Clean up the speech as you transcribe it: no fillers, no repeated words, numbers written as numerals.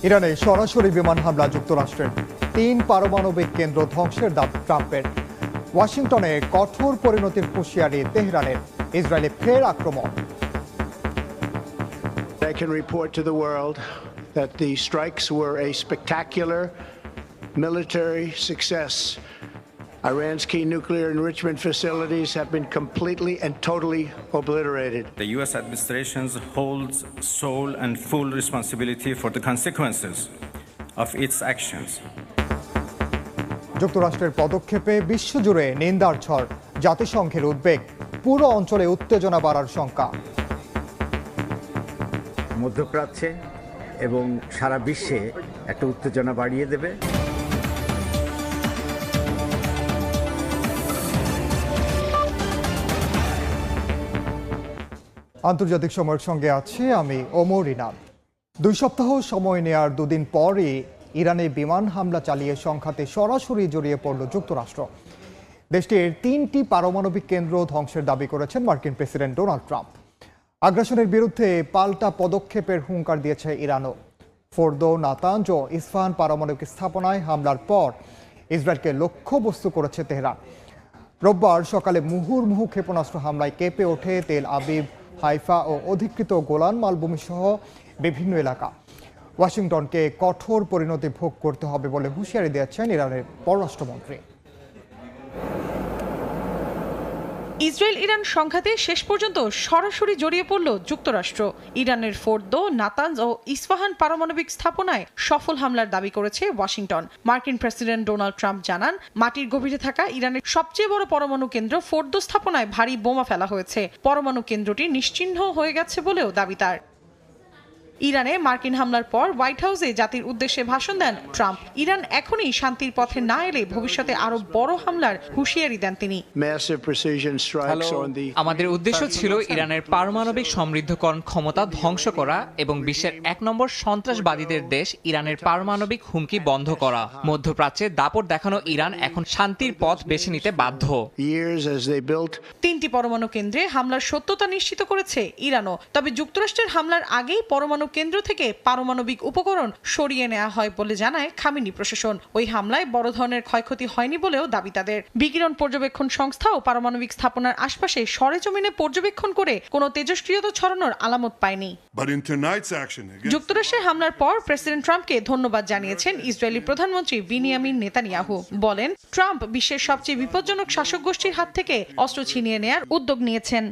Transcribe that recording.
ইরানে সরাসরি বিমান হামলা যুক্তরাষ্ট্রের 3 পারমাণবিক কেন্দ্র ধ্বংসের দাবি ট্রাম্পের। ওয়াশিংটনে কঠোর পরিণতির হুঁশিয়ারি তেহরানের। ইসরায়েলে ফের আক্রমণ। I can report to the world that the strikes were a spectacular military success. Iran's key nuclear enrichment facilities have been completely and totally obliterated. The U.S. administration holds sole and full responsibility for the consequences of its actions. যুক্তরাষ্ট্রের পদক্ষেপে বিশ্বজুড়ে নিন্দার ঝড়। জাতিসংঘের উদ্বেগ, পুরো অঞ্চলে উত্তেজনা বাড়ার শঙ্কা। মধ্যপ্রাচ্যে এবং সারা বিশ্বে একটা উত্তেজনা বাড়িয়ে দেবে। আন্তর্জাতিক সময়ের সঙ্গে আছে আমি ওমর ইনাম। 2 সপ্তাহ সময় নেয়ার দুদিন পরই ইরানে বিমান হামলা চালিয়ে সংঘাতে সরাসরি জড়িয়ে পড়ল যুক্তরাষ্ট্র। দেশটির 3টি পারমাণবিক কেন্দ্র ধ্বংসের দাবি করেছেন মার্কিন প্রেসিডেন্ট ডোনাল্ড ট্রাম্প। আগ্রাসনের বিরুদ্ধে পাল্টা পদক্ষেপের হুঙ্কার দিয়েছে ইরানও। ফোর্দো, নাতাঞ্জ ও ইস্পাহান পারমাণবিক স্থাপনায় হামলার পর ইসরায়েলকে লক্ষ্যবস্তু করেছে তেহরান। রোববার সকালে মুহুর্মুহু ক্ষেপণাস্ত্র হামলায় কেঁপে ওঠে তেল আবিব, হাইফা ও অধিকৃত গোলান মালভূমি সহ বিভিন্ন এলাকা। ওয়াশিংটনকে কঠোর পরিণতি ভোগ করতে হবে বলে হুঁশিয়ারি দিয়েছেন ইরানের পররাষ্ট্রমন্ত্রী। ইসরায়েল ইরান সংঘাতে শেষ পর্যন্ত সরাসরি জড়িয়ে পড়ল যুক্তরাষ্ট্র। ইরানের ফোর্দো, নাতানজ ও ইস্পাহান পারমাণবিক স্থাপনায় সফল হামলার দাবি করেছে ওয়াশিংটন। মার্কিন প্রেসিডেন্ট ডোনাল্ড ট্রাম্প জানান, মাটির গভীরে থাকা ইরানের সবচেয়ে বড় পরমাণু কেন্দ্র ফোর্দো স্থাপনায় ভারী বোমা ফেলা হয়েছে। পরমাণু কেন্দ্রটি নিশ্চিহ্ন হয়ে গেছে বলেও দাবি তার। ইরানে মার্কিন হামলার পর হোয়াইট হাউসে জাতির উদ্দেশ্যে ভাষণ দেন ট্রাম্প। ইরান এখনই শান্তির পথে না এলে ভবিষ্যতে আরো বড় হামলার হুঁশিয়ারি দেন তিনি। আমাদের উদ্দেশ্য ছিল ইরানের পারমাণবিক সমৃদ্ধকরণ ক্ষমতা ধ্বংস করা এবং বিশ্বের 1 নম্বর সন্ত্রাসবাদীদের দেশ ইরানের পারমাণবিক হুমকি বন্ধ করা। মধ্যপ্রাচ্যে দাপট দেখানো ইরান এখন শান্তির পথ বেছে নিতে বাধ্য। 3টি পরমাণু কেন্দ্রে হামলার সত্যতা নিশ্চিত করেছে ইরানও। তবে যুক্তরাষ্ট্রের হামলার আগেই পরমাণু কেন্দ্র থেকে পারমাণবিক উপকরণ সরিয়ে নেওয়া হয় বলে জানায় খামেনি প্রশাসন। ওই হামলায় বড় ধরনের ক্ষয়ক্ষতি হয়নি বলেও দাবি তাদের। বিকিরণ পর্যবেক্ষণ সংস্থা ও পারমাণবিক স্থাপনার আশপাশে সরেজমিনে পর্যবেক্ষণ করে কোনো তেজস্ক্রিয়তা ছড়ানোর আলামত পায়নি। যুক্তরাষ্ট্রের হামলার পর প্রেসিডেন্ট ট্রাম্পকে ধন্যবাদ জানিয়েছেন ইসরায়েলি প্রধানমন্ত্রী বিনিয়ামিন নেতানিয়াহু। বলেন, ট্রাম্প বিশ্বের সবচেয়ে বিপজ্জনক শাসক গোষ্ঠীর হাত থেকে অস্ত্র ছিনিয়ে নেয়ার উদ্যোগ নিয়েছেন।